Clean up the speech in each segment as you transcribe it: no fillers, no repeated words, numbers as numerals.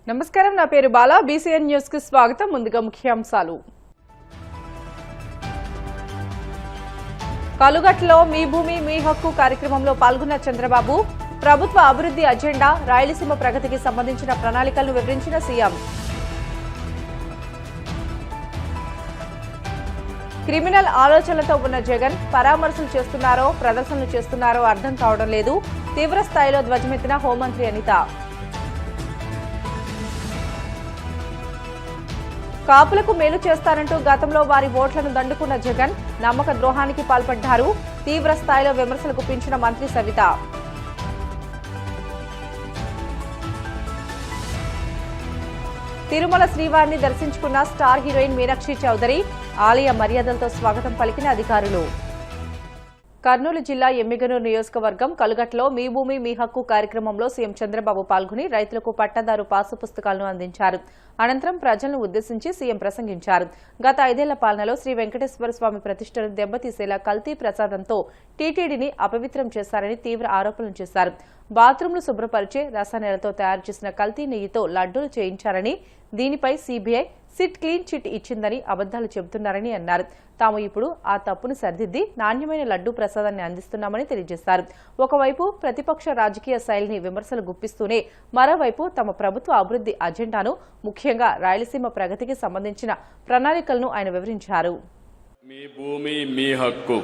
నమస్కారం, నా పేరు బాలా. బీసీఎన్ న్యూస్ కి స్వాగతం. ముందుగా ముఖ్యాంశాలు. కలుగట్లో మీ భూమి మీ హక్కు కార్యక్రమంలో పాల్గొన్న చంద్రబాబు ప్రభుత్వ అభివృద్ధి అజెండా, రాయలసీమ ప్రగతికి సంబంధించిన ప్రణాళికలను వివరించిన సీఎం. క్రిమినల్ ఆలోచనలతో ఉన్న జగన్ పరామర్శలు చేస్తున్నారో ప్రదర్శనలు చేస్తున్నారో అర్థం కావడం లేదు. తీవ్ర స్థాయిలో ధ్వజమెత్తిన హోంమంత్రి అనిత. కాపులకు మేలు చేస్తారంటూ గతంలో వారి ఓట్లను దండుకున్న జగన్ నమ్మక ద్రోహానికి పాల్పడ్డారు. తీవ్ర స్థాయిలో విమర్శలు గుప్పించిన మంత్రి సవిత. తిరుమల శ్రీవారిని దర్శించుకున్న స్టార్ హీరోయిన్ మీనాక్షి చౌదరి. ఆలయ మర్యాదలతో స్వాగతం పలికిన అధికారులు. కర్నూలు జిల్లా ఎమ్మిగనూరు నియోజకవర్గం కలుగట్లో మీ భూమి మీ హక్కు కార్యక్రమంలో సీఎం చంద్రబాబు పాల్గొని రైతులకు పట్టాదారు పాసు పుస్తకాలను అందించారు. అనంతరం ప్రజలను ఉద్దేశించి సీఎం ప్రసంగించారు. గత 5 ఏళ్ల పాలనలో శ్రీ వెంకటేశ్వర స్వామి ప్రతిష్టను దెబ్బతీసేలా కల్తీ ప్రసాదంతో టీటీడీని అపవిత్రం చేశారని తీవ్ర ఆరోపణలు చేశారు. బాత్రూంలు శుభ్రపరిచే రసాయనాలతో తయారు చేసిన కల్తీ నెయ్యితో లడ్డూలు చేయించారని, దీనిపై సీబీఐ సిట్ క్లీన్ చిట్ ఇచ్చిందని అబద్దాలు చెబుతున్నారని అన్నారు. తాము ఇప్పుడు ఆ తప్పును సరిదిద్ది నాణ్యమైన లడ్డూ ప్రసాదాన్ని అందిస్తున్నామని తెలియజేశారు. ఒకవైపు ప్రతిపక్ష రాజకీయ శైలిని విమర్శలు గుప్పిస్తూనే మరోవైపు తమ ప్రభుత్వ అభివృద్ధి అజెండాను, ముఖ్యంగా రాయలసీమ ప్రగతికి సంబంధించిన ప్రణాళికలను ఆయన వివరించారు. మీ భూమి మీ హక్కు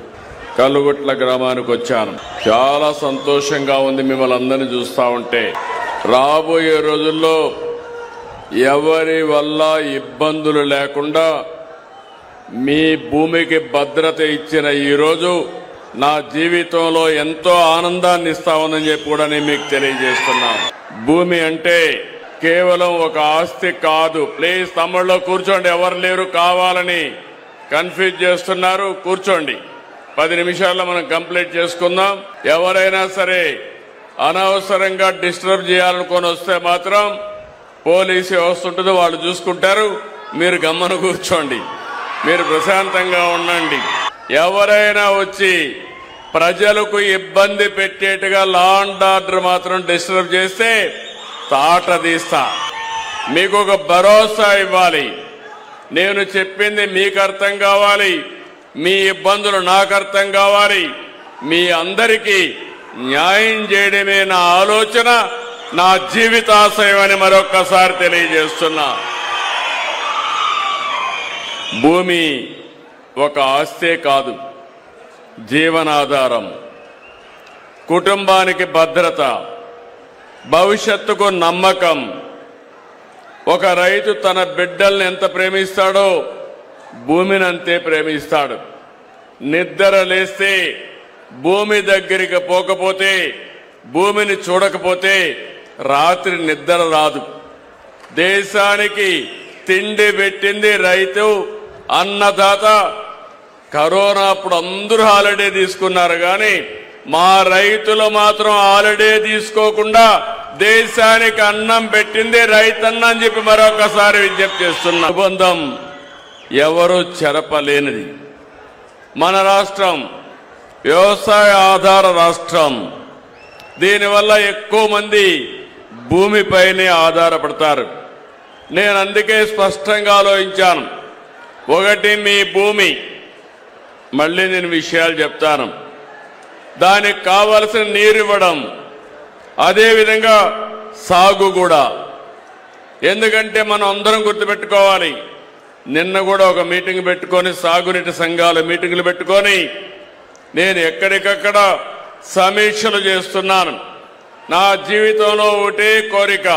కలుగుట్ల గ్రామానికి వచ్చాను. చాలా సంతోషంగా ఉంది మిమ్మల్ని అందరినీ చూస్తా ఉంటే. రాబోయే రోజుల్లో ఎవరి వల్ల ఇబ్బందులు లేకుండా మీ భూమికి భద్రత ఇచ్చిన ఈరోజు నా జీవితంలో ఎంతో ఆనందాన్ని ఇస్తామని చెప్పి కూడా నేను మీకు తెలియజేస్తున్నాను. భూమి అంటే కేవలం ఒక ఆస్తి కాదు. ప్లీజ్ తమ్ముళ్ళలో కూర్చోండి, ఎవరు లేరు కావాలని కన్ఫ్యూజ్ చేస్తున్నారు. కూర్చోండి, 10 నిమిషాల్లో మనం కంప్లీట్ చేసుకుందాం. ఎవరైనా సరే అనవసరంగా డిస్టర్బ్ చేయాలనుకొని వస్తే మాత్రం పోలీసు వ్యవస్థ ఉంటుంది, వాళ్ళు చూసుకుంటారు. మీరు గమ్మన కూర్చోండి, మీరు ప్రశాంతంగా ఉండండి. ఎవరైనా వచ్చి ప్రజలకు ఇబ్బంది పెట్టేట్టుగా లా అండ్ ఆర్డర్ మాత్రం డిస్టర్బ్ చేస్తే తాట తీస్తా. మీకు ఒక భరోసా ఇవ్వాలి. నేను చెప్పింది మీకు అర్థం కావాలి, మీ ఇబ్బందులు నాకు అర్థం కావాలి. మీ అందరికీ న్యాయం చేయడమే నా ఆలోచన, నా జీవితాశయం అని మరొక్కసారి తెలియజేస్తున్నా. భూమి ఒక ఆస్తే కాదు, జీవనాధారం, కుటుంబానికి భద్రత, భవిష్యత్తుకు నమ్మకం. ఒక రైతు తన బిడ్డల్ని ఎంత ప్రేమిస్తాడో భూమిని అంతే ప్రేమిస్తాడు. నిద్ర లేస్తే భూమి దగ్గరికి పోకపోతే, భూమిని చూడకపోతే రాత్రి నిద్ర రాదు. దేశానికి తిండి పెట్టింది రైతు, అన్నదాత. కరోనా అప్పుడు అందరూ హాలిడే తీసుకున్నారు, కానీ మా రైతులు మాత్రం హాలిడే తీసుకోకుండా దేశానికి అన్నం పెట్టింది రైతన్న అని చెప్పి మరొకసారి విజ్ఞప్తి చేస్తున్నా. అనుబంధం ఎవరు చెరపలేనిది. మన రాష్ట్రం వ్యవసాయ ఆధార రాష్ట్రం. దీనివల్ల ఎక్కువ మంది భూమిపైనే ఆధారపడతారు. నేను అందుకే స్పష్టంగా ఆలోచించాను. ఒకటి, మీ భూమి. మళ్ళీ నేను విషయాలు చెప్తాను. దానికి కావలసిన నీరు ఇవ్వడం, అదేవిధంగా సాగు కూడా. ఎందుకంటే మనం అందరం గుర్తుపెట్టుకోవాలి, నిన్న కూడా ఒక మీటింగ్ పెట్టుకొని, సాగునీటి సంఘాల మీటింగులు పెట్టుకొని నేను ఎక్కడికక్కడ సమీక్షలు చేస్తున్నాను. నా జీవితంలో ఒకటే కోరిక,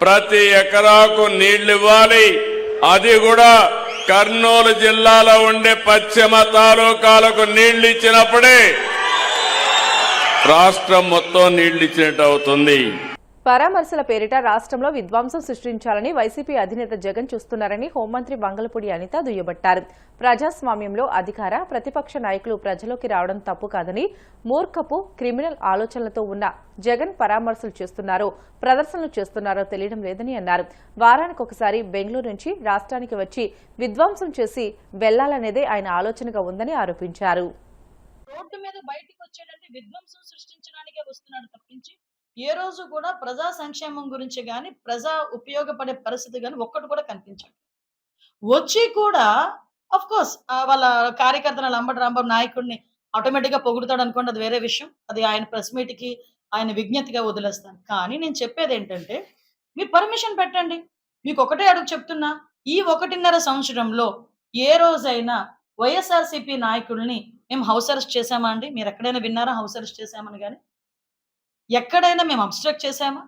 ప్రతి ఎకరాకు నీళ్లు ఇవ్వాలి. అది కూడా కర్నూలు జిల్లాలో ఉండే పశ్చిమ తాలూకాలకు నీళ్లు ఇచ్చినప్పుడే రాష్ట్రం మొత్తం నీళ్లు ఇచ్చినట్టు అవుతుంది. పరామర్శల పేరిట రాష్ట్రంలో విధ్వంసం సృష్టించాలని వైసీపీ అధినేత జగన్ చూస్తున్నారని హోంమంత్రి వంగలపూడి అనిత దుయ్యబట్టారు. ప్రజాస్వామ్యంలో అధికార ప్రతిపక్ష నాయకులు ప్రజలోకి రావడం తప్పు కాదని, మూర్ఖపు క్రిమినల్ ఆలోచనలతో ఉన్న జగన్ పరామర్శలు చేస్తున్నారో ప్రదర్శనలు చేస్తున్నారో తెలియడం లేదని అన్నారు. వారానికి ఒకసారి బెంగళూరు నుంచి రాష్ట్రానికి వచ్చి విధ్వంసం చేసి వెళ్లాలనేదే ఆయన ఆలోచనగా ఉందని ఆరోపించారు. రోడ్డు మీద బయటికి వచ్చేటంటే విధ్వంసం సృష్టించడానికే వస్తున్నాడు తప్పించి ఏ రోజు కూడా ప్రజా సంక్షేమం గురించి కానీ ప్రజా ఉపయోగపడే పరిస్థితి కానీ ఒక్కటి కూడా కనిపించదు. వచ్చి కూడా ఆఫ్ కోర్స్ వాళ్ళ కార్యకర్తల అంబటి రాంబాబు నాయకుడిని ఆటోమేటిక్ గా పొగుడుతాడు అనుకోండి, అది వేరే విషయం. అది ఆయన ప్రెస్ మీట్ కి ఆయన విజ్ఞతగా వదిలేస్తాను. కానీ నేను చెప్పేది ఏంటంటే మీరు పర్మిషన్ పెట్టండి. మీకు ఒకటే అడుగు చెప్తున్నా, ఈ 1.5 సంవత్సరంలో ఏ రోజైనా వైఎస్ఆర్సీపీ నాయకుల్ని మేము హౌస్ అరెస్ట్ చేశామా అండి? మీరు ఎక్కడైనా విన్నారా హౌస్ అరెస్ట్ చేశామని గాని? ఎక్కడైనా మేము అబ్స్ట్రక్ట్ చేశామా?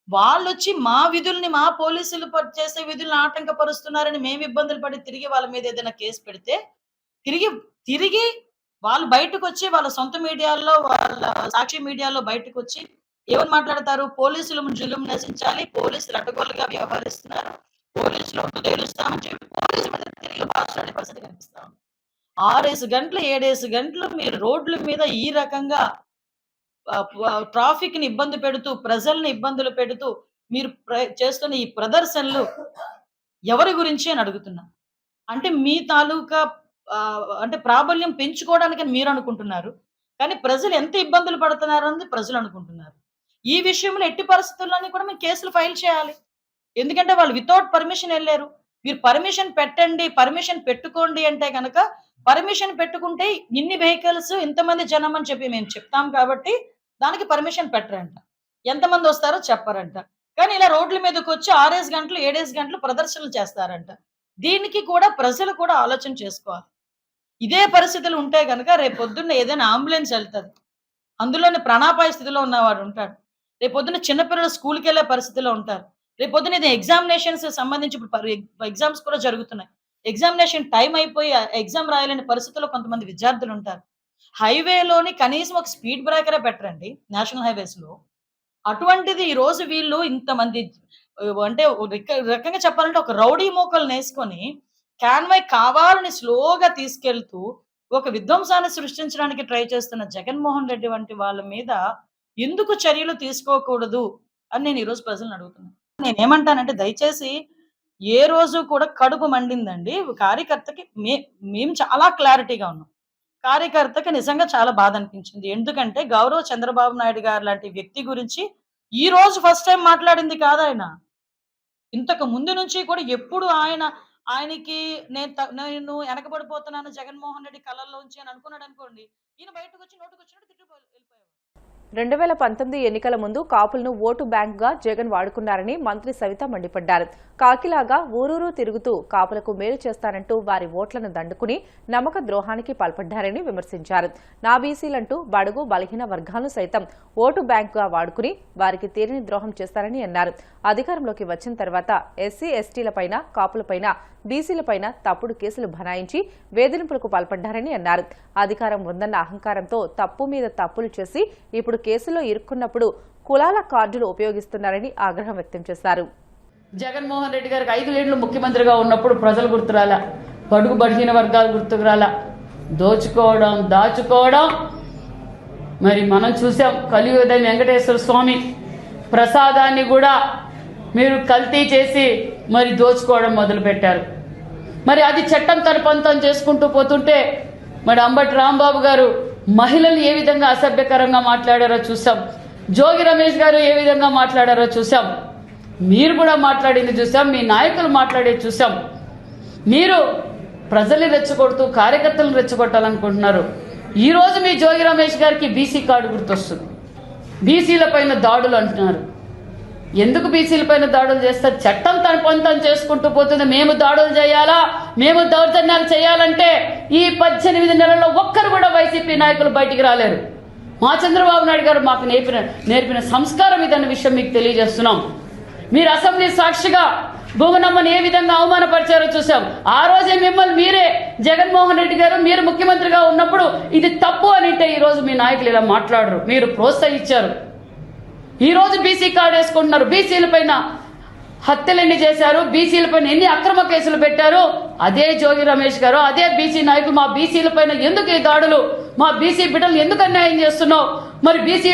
వాళ్ళొచ్చి మా విధుల్ని, మా పోలీసులు చేసే విధులను ఆటంకపరుస్తున్నారని మేము ఇబ్బందులు పడి తిరిగి వాళ్ళ మీద ఏదైనా కేసు పెడితే తిరిగి తిరిగి వాళ్ళు బయటకొచ్చి వాళ్ళ సొంత మీడియాల్లో, వాళ్ళ సాక్షి మీడియాలో బయటకొచ్చి ఏమని మాట్లాడతారు? పోలీసులు జులుం నశించాలి, పోలీసులు అడ్డగోలుగా వ్యవహరిస్తున్నారు, పోలీసులు తెలుస్తామని చెప్పి పోలీసుల మీద తిరిగి మాట్లాడే పరిస్థితి కనిపిస్తా ఉంది. 6 గంటలు 7 గంటలు మీరు రోడ్ల మీద ఈ రకంగా ట్రాఫిక్ ని ఇబ్బంది పెడుతూ, ప్రజల్ని ఇబ్బందులు పెడుతూ మీరు చేస్తున్న ఈ ప్రదర్శనలు ఎవరి గురించి అని అడుగుతున్నా. అంటే మీ తాలూకా అంటే ప్రాబల్యం పెంచుకోవడానికని మీరు అనుకుంటున్నారు. కానీ ప్రజలు ఎంత ఇబ్బందులు పడుతున్నారన్నది ప్రజలు అనుకుంటున్నారు. ఈ విషయంలో ఎట్టి పరిస్థితుల్లోని కూడా మేము కేసులు ఫైల్ చేయాలి. ఎందుకంటే వాళ్ళు వితౌట్ పర్మిషన్ వెళ్ళారు. మీరు పర్మిషన్ పెట్టండి, పర్మిషన్ పెట్టుకోండి అంటే గనక పర్మిషన్ పెట్టుకుంటే ఇన్ని వెహికల్స్ ఇంతమంది జనం అని చెప్పి మేము చెప్తాం కాబట్టి దానికి పర్మిషన్ పెట్టరంట. ఎంతమంది వస్తారో చెప్పరంట. కానీ ఇలా రోడ్ల మీదకి వచ్చి 6 గంటలు 7 గంటలు ప్రదర్శనలు చేస్తారంట. దీనికి కూడా ప్రజలు కూడా ఆలోచన చేసుకోవాలి. ఇదే పరిస్థితులు ఉంటే గనక రేపు పొద్దున్న ఏదైనా అంబులెన్స్ వెళ్తుంది, అందులోనే ప్రాణాపాయ స్థితిలో ఉన్నవాడు ఉంటాడు. రేపు పొద్దున్న చిన్నపిల్లలు స్కూల్కి వెళ్ళే పరిస్థితిలో ఉంటారు. రేపు పొద్దున్న ఇది ఎగ్జామినేషన్స్ సంబంధించి ఎగ్జామ్స్ కూడా జరుగుతున్నాయి. ఎగ్జామినేషన్ టైం అయిపోయి ఎగ్జామ్ రాయలేని పరిస్థితుల్లో కొంతమంది విద్యార్థులు ఉంటారు. హైవేలోని కనీసం ఒక స్పీడ్ బ్రేకరే పెట్టరండి నేషనల్ హైవేస్ లో. అటువంటిది ఈ రోజు వీళ్ళు ఇంతమంది అంటే రకంగా చెప్పాలంటే ఒక రౌడీ మోకలు నేసుకొని కాన్వాయ్ కావాలని స్లోగా తీసుకెళ్తూ ఒక విధ్వంసాన్ని సృష్టించడానికి ట్రై చేస్తున్న జగన్మోహన్ రెడ్డి వంటి వాళ్ళ మీద ఎందుకు చర్యలు తీసుకోకూడదు అని నేను ఈరోజు ప్రజలను అడుగుతున్నాను. నేనేమంటానంటే దయచేసి ఏ రోజు కూడా కడుపు మండిందండి కార్యకర్తకి. మేము చాలా క్లారిటీగా ఉన్నాం. కార్యకర్తకి నిజంగా చాలా బాధ అనిపించింది. ఎందుకంటే గౌరవ చంద్రబాబు నాయుడు గారు లాంటి వ్యక్తి గురించి ఈ రోజు ఫస్ట్ టైం మాట్లాడింది కాదు ఆయన. ఇంతకు ముందు నుంచి కూడా ఎప్పుడు ఆయనకి నేను వెనకబడిపోతున్నాను జగన్మోహన్ రెడ్డి కళ్ళల్లోంచి అని అనుకున్నాడు అనుకోండి, ఈయన బయటకు వచ్చి నోటుకొచ్చినట్టు తిట్టు వెళ్ళిపోయాడు. 2019 ఎన్నికల ముందు కాపులను ఓటు బ్యాంక్గా జగన్ వాడుకున్నారని మంత్రి సవిత మండిపడ్డారు. కాకిలాగా ఊరూరు తిరుగుతూ కాపులకు మేలు చేస్తానంటూ వారి ఓట్లను దండుకుని నమ్మక ద్రోహానికి పాల్పడ్డారని విమర్శించారు. నా బీసీలంటూ బడుగు బలహీన వర్గాలను సైతం ఓటు బ్యాంకుగా వాడుకుని వారికి తీరని ద్రోహం చేస్తారని అన్నారు. అధికారంలోకి వచ్చిన తర్వాత ఎస్సీ ఎస్టీలపైన, కాపులపైన, బీసీలపైన తప్పుడు కేసులు బనాయించి వేధింపులకు పాల్పడ్డారని అన్నారు. అధికారం ఉందన్న అహంకారంతో తప్పు మీద తప్పులు చేసి ఇప్పుడు కేసులో ఇరుక్కున్నప్పుడు కులాల కార్డులు ఉపయోగిస్తున్నారని ఆగ్రహం వ్యక్తం చేశారు. జగన్మోహన్ రెడ్డి గారికి 5 ఏళ్లు ముఖ్యమంత్రిగా ఉన్నప్పుడు ప్రజలు గుర్తురాలా, బడుగు బలహీన వర్గాలు గుర్తుకురాలా, దోచుకోవడం, దాచుకోవడం. మరి మనం చూసాం కలియుగ వెంకటేశ్వర స్వామి ప్రసాదాన్ని కూడా మీరు కల్తీ చేసి మరి దోచుకోవడం మొదలుపెట్టారు. మరి అది చట్టం తన పంతం చేసుకుంటూ పోతుంటే మరి అంబటి రాంబాబు గారు మహిళలు ఏ విధంగా అసభ్యకరంగా మాట్లాడారో చూసాం. జోగి రమేష్ గారు ఏ విధంగా మాట్లాడారో చూసాం. మీరు కూడా మాట్లాడింది చూసాం, మీ నాయకులు మాట్లాడేది చూసాం. మీరు ప్రజల్ని రెచ్చగొడుతూ కార్యకర్తలను రెచ్చగొట్టాలనుకుంటున్నారు. ఈ రోజు మీ జోగి రమేష్ గారికి బీసీ కార్డు గుర్తొస్తుంది. బీసీల పైన దాడులు అంటున్నారు. ఎందుకు బీసీల పైన దాడులు చేస్తారు? చట్టం తన పొంతం చేసుకుంటూ పోతుంది. మేము దాడులు చేయాలా, మేము దౌర్జన్యాలు చేయాలంటే ఈ 18 నెలల్లో ఒక్కరు కూడా వైసీపీ నాయకులు బయటికి రాలేరు. మా చంద్రబాబు నాయుడు గారు మాకు నేర్పిన సంస్కారం ఇదన్న విషయం మీకు తెలియజేస్తున్నాం. మీరు అసెంబ్లీ సాక్షిగా భూమనమ్మని ఏ విధంగా అవమానపరిచారో చూసాం. ఆ రోజే మిమ్మల్ని మీరే జగన్మోహన్ రెడ్డి గారు మీరు ముఖ్యమంత్రిగా ఉన్నప్పుడు ఇది తప్పు అనింటే ఈ రోజు మీ నాయకులు ఇలా మాట్లాడరు. మీరు ప్రోత్సహించారు. ఈ రోజు బీసీ కార్డు వేసుకుంటున్నారు. బీసీల పైన హత్యలు ఎన్ని చేశారు, బీసీల పైన ఎన్ని అక్రమ కేసులు పెట్టారు. అదే జోగి రమేష్ గారు, అదే బీసీ నాయకులు మా బీసీల పైన ఎందుకు ఈ దాడులు, మా బీసీ బిడ్డలు ఎందుకు అన్యాయం చేస్తున్నావు, మరి బీసీ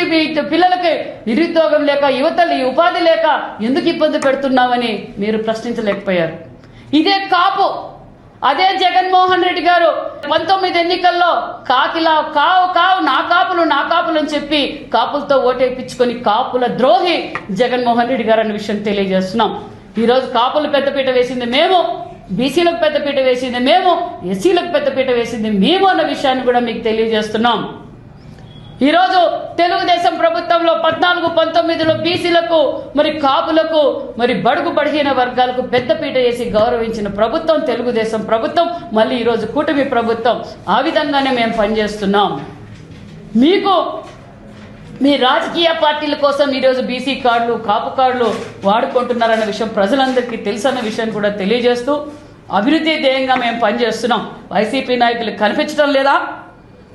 పిల్లలకి నిరుద్యోగం లేక, యువతలు ఉపాధి లేక ఎందుకు ఇబ్బంది పెడుతున్నావని మీరు ప్రశ్నించలేకపోయారు. ఇదే కాపు అదే జగన్మోహన్ రెడ్డి గారు 19 ఎన్నికల్లో కాకిలా కావు నా కాపులు అని చెప్పి కాపులతో ఓటేపించుకొని కాపుల ద్రోహి జగన్మోహన్ రెడ్డి గారు అనే విషయం తెలియజేస్తున్నాం. ఈరోజు కాపులు పెద్దపీట వేసింది మేము, బీసీలకు పెద్దపీట వేసింది మేము, ఎస్సీలకు పెద్దపీట వేసింది మేము అన్న విషయాన్ని కూడా మీకు తెలియజేస్తున్నాం. ఈరోజు తెలుగుదేశం ప్రభుత్వంలో 14-19లో బీసీలకు మరి కాపులకు మరి బడుగు బడిహీన వర్గాలకు పెద్దపీట వేసి గౌరవించిన ప్రభుత్వం తెలుగుదేశం ప్రభుత్వం. మళ్ళీ ఈరోజు కూటమి ప్రభుత్వం. ఆ విధంగానే మేము పనిచేస్తున్నాం. మీకు మీ రాజకీయ పార్టీల కోసం ఈరోజు బీసీ కార్డులు కాపు కార్డులు వాడుకుంటున్నారన్న విషయం ప్రజలందరికీ తెలుసన్న విషయాన్ని కూడా తెలియజేస్తూ అభివృద్ధి ధ్యేయంగా మేము పనిచేస్తున్నాం. వైసీపీ నాయకులు కనిపించడం లేదా?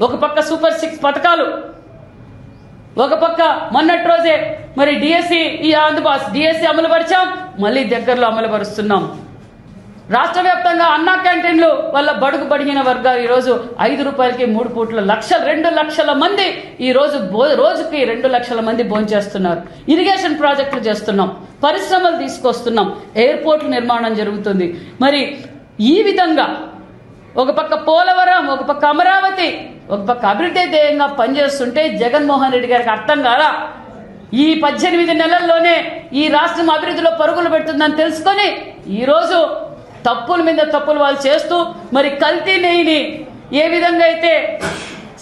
ఒక పక్క సూపర్ 6 పథకాలు, ఒక పక్క మొన్నటి రోజే మరి డిఎస్సి అమలు పరిచాం, మళ్ళీ దగ్గరలో అమలు పరుస్తున్నాం. రాష్ట్ర వ్యాప్తంగా అన్నా క్యాంటీన్లు వల్ల బడుగు బడిగిన వర్గాలు ఈరోజు 5 రూపాయలకి 3 పూట్ల 2 లక్షల మంది ఈరోజు రోజుకి 2 లక్షల మంది భోంచేస్తున్నారు. ఇరిగేషన్ ప్రాజెక్టులు చేస్తున్నాం, పరిశ్రమలు తీసుకొస్తున్నాం, ఎయిర్పోర్ట్ల నిర్మాణం జరుగుతుంది. మరి ఈ విధంగా ఒక పక్క పోలవరం, ఒక పక్క అమరావతి, ఒక పక్క అభివృద్ధి ధ్యేయంగా పనిచేస్తుంటే జగన్మోహన్ రెడ్డి గారికి అర్థం కాదా? ఈ 18 నెలల్లోనే ఈ రాష్ట్రం అభివృద్ధిలో పరుగులు పెడుతుందని తెలుసుకొని ఈరోజు తప్పుల మీద తప్పులు వాళ్ళు చేస్తూ మరి కల్తీ నెయ్యిని ఏ విధంగా అయితే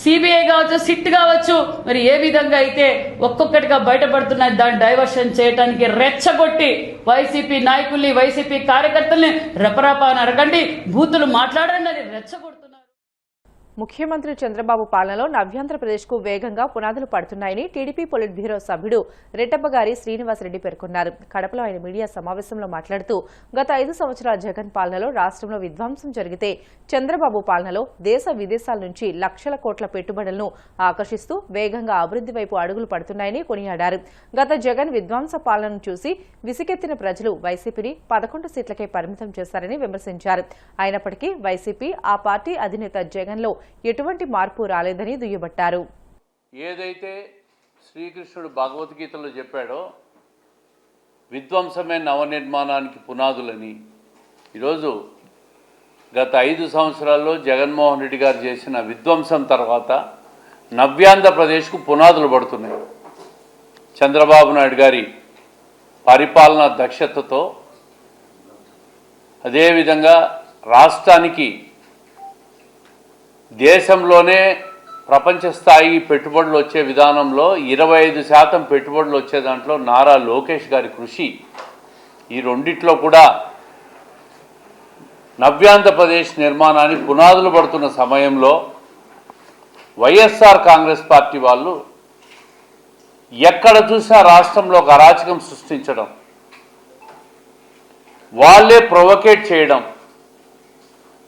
సిబిఐ కావచ్చు, సిట్ కావచ్చు, మరి ఏ విధంగా అయితే ఒక్కొక్కటిగా బయటపడుతున్నాయి, దాన్ని డైవర్షన్ చేయడానికి రెచ్చగొట్టి వైసీపీ నాయకుల్ని, వైసీపీ కార్యకర్తల్ని రెపరాపాన్ని అడగండి, బూతులు మాట్లాడండి అని రెచ్చగొడుతున్నారు. ముఖ్యమంత్రి చంద్రబాబు పాలనలో నవ్యాంధ్రప్రదేశ్కు వేగంగా పునాదులు పడుతున్నాయని టీడీపీ పొలిట్ బ్యూరో సభ్యుడు రెడ్డప్పగారి శ్రీనివాసరెడ్డి పేర్కొన్నారు. కడపలో ఆయన మీడియా సమావేశంలో మాట్లాడుతూ గత 5 సంవత్సరాల జగన్ పాలనలో రాష్ట్రంలో విధ్వంసం జరిగితే చంద్రబాబు పాలనలో దేశ విదేశాల నుంచి లక్షల కోట్ల పెట్టుబడులను ఆకర్షిస్తూ వేగంగా అభివృద్ధి వైపు అడుగులు పడుతున్నాయని కొనియాడారు. గత జగన్ విధ్వంస పాలనను చూసి విసిగెత్తిన ప్రజలు వైసీపీని 11 సీట్లకే పరిమితం చేశారని విమర్శించారు. అయినప్పటికీ వైసీపీ ఆ పార్టీ అధినేత జగన్లో ఎటువంటి మార్పు రాలేదని దుయ్యబట్టారు. ఏదైతే శ్రీకృష్ణుడు భగవద్గీతలో చెప్పాడో విధ్వంసమే నవనిర్మాణానికి పునాదులని, ఈరోజు గత 5 సంవత్సరాల్లో జగన్మోహన్ రెడ్డి గారు చేసిన విధ్వంసం తర్వాత నవ్యాంధ్రప్రదేశ్కు పునాదులు పడుతున్నాయి. చంద్రబాబు నాయుడు గారి పరిపాలనా దక్షతతో, అదేవిధంగా రాష్ట్రానికి దేశంలోనే ప్రపంచ స్థాయి పెట్టుబడులు వచ్చే విధానంలో 25% పెట్టుబడులు వచ్చే దాంట్లో నారా లోకేష్ గారి కృషి, ఈ రెండిట్లో కూడా నవ్యాంధ్రప్రదేశ్ నిర్మాణానికి పునాదులు పడుతున్న సమయంలో వైఎస్ఆర్ కాంగ్రెస్ పార్టీ వాళ్ళు ఎక్కడ చూసినా రాష్ట్రంలో ఒక అరాచకం సృష్టించడం, వాళ్ళే ప్రొవోకేట్ చేయడం,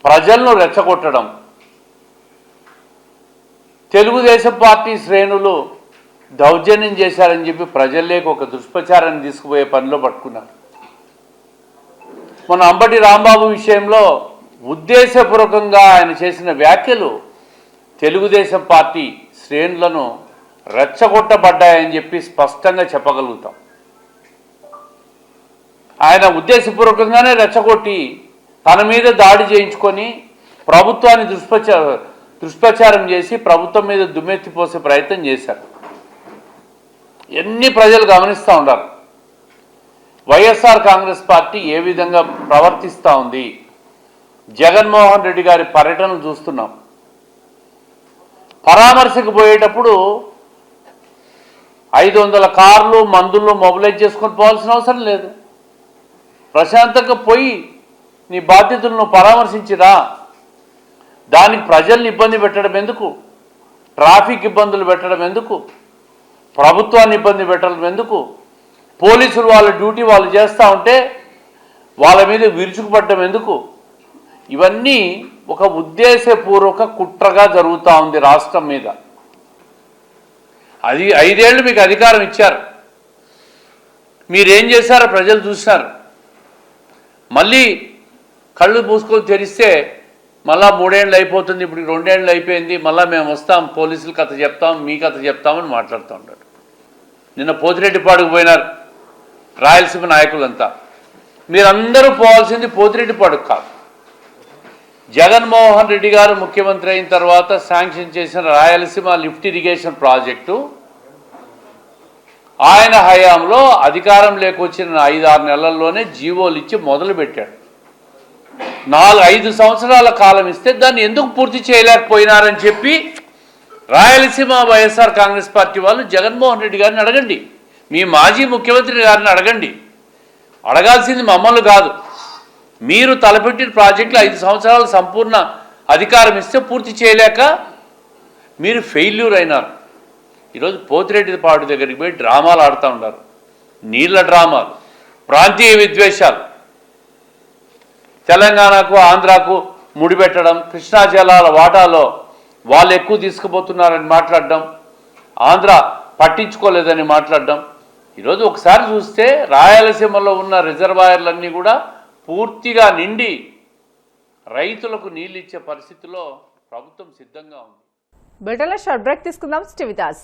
ప్రజలను రెచ్చగొట్టడం, తెలుగుదేశం పార్టీ శ్రేణులు దౌర్జన్యం చేశారని చెప్పి ప్రజల్లోకి ఒక దుష్ప్రచారాన్ని తీసుకుపోయే పనిలో పట్టుకున్నారు. మన అంబటి రాంబాబు విషయంలో ఉద్దేశపూర్వకంగా ఆయన చేసిన వ్యాఖ్యలు తెలుగుదేశం పార్టీ శ్రేణులను రెచ్చగొట్టబడ్డాయని చెప్పి స్పష్టంగా చెప్పగలుగుతాం. ఆయన ఉద్దేశపూర్వకంగానే రెచ్చగొట్టి తన మీద దాడి చేయించుకొని ప్రభుత్వాన్ని దుష్ప్రచారం చేసి ప్రభుత్వం మీద దుమ్మెత్తిపోసే ప్రయత్నం చేశారు. ఎన్ని ప్రజలు గమనిస్తూ ఉన్నారు వైఎస్ఆర్ కాంగ్రెస్ పార్టీ ఏ విధంగా ప్రవర్తిస్తూ ఉంది. జగన్మోహన్ రెడ్డి గారి పర్యటనలు చూస్తున్నాం. పరామర్శకు పోయేటప్పుడు 500 కార్లు మందులు మొబిలైజ్ చేసుకొని పోవాల్సిన అవసరం లేదు. ప్రశాంతంగా పోయి నీ బాధ్యతలను పరామర్శించిరా. దానికి ప్రజల్ని ఇబ్బంది పెట్టడం ఎందుకు? ట్రాఫిక్ ఇబ్బందులు పెట్టడం ఎందుకు? ప్రభుత్వాన్ని ఇబ్బంది పెట్టడం ఎందుకు? పోలీసులు వాళ్ళ డ్యూటీ వాళ్ళు చేస్తూ ఉంటే వాళ్ళ మీద విరుచుకుపడడం ఎందుకు? ఇవన్నీ ఒక ఉద్దేశపూర్వక కుట్రగా జరుగుతూ ఉంది రాష్ట్రం మీద. అది 5 ఏళ్ళు మీకు అధికారం ఇచ్చారు, మీరేం చేశారో ప్రజలు చూశారు. మళ్ళీ కళ్ళు పూసుకొని తెరిస్తే మళ్ళా 3 ఏళ్ళు అయిపోతుంది, ఇప్పుడు 2 ఏళ్ళు అయిపోయింది, మళ్ళీ మేము వస్తాం, పోలీసుల కథ చెప్తాం, మీ కథ చెప్తామని మాట్లాడుతూ ఉంటాడు. నిన్న పోతిరెడ్డిపాడుకు పోయినారు రాయలసీమ నాయకులంతా. మీరందరూ పోవాల్సింది పోతిరెడ్డిపాడుకు కాదు, జగన్మోహన్ రెడ్డి గారు ముఖ్యమంత్రి అయిన తర్వాత శాంక్షన్ చేసిన రాయలసీమ లిఫ్ట్ ఇరిగేషన్ ప్రాజెక్టు ఆయన హయాంలో అధికారం లేకొచ్చిన 5-6 నెలల్లోనే జీవోలు ఇచ్చి మొదలుపెట్టాడు. 4-5 సంవత్సరాల కాలం ఇస్తే దాన్ని ఎందుకు పూర్తి చేయలేకపోయినారని చెప్పి రాయలసీమ వైఎస్ఆర్ కాంగ్రెస్ పార్టీ వాళ్ళు జగన్మోహన్ రెడ్డి గారిని అడగండి, మీ మాజీ ముఖ్యమంత్రి గారిని అడగండి. అడగాల్సింది మమ్మల్ని కాదు. మీరు తలపెట్టిన ప్రాజెక్టులు 5 సంవత్సరాలు సంపూర్ణ అధికారం ఇస్తే పూర్తి చేయలేక మీరు ఫెయిల్యూర్ అయినారు. ఈరోజు పోతిరెడ్డిపాడు దగ్గరికి పోయి డ్రామాలు ఆడుతూ ఉన్నారు, నీళ్ళ డ్రామాలు, ప్రాంతీయ విద్వేషాలు, తెలంగాణకు ఆంధ్రాకు ముడిపెట్టడం, కృష్ణా జలాల వాటాలో వాళ్ళు ఎక్కువ తీసుకుపోతున్నారని మాట్లాడడం, ఆంధ్ర పట్టించుకోలేదని మాట్లాడడం. ఈరోజు ఒకసారి చూస్తే రాయలసీమలో ఉన్న రిజర్వాయర్లన్నీ కూడా పూర్తిగా నిండి రైతులకు నీళ్ళు ఇచ్చే పరిస్థితిలో ప్రభుత్వం సిద్ధంగా ఉంది. బిడ్డల షార్ట్ బ్రేక్ తీసుకుందాం. Stay with us.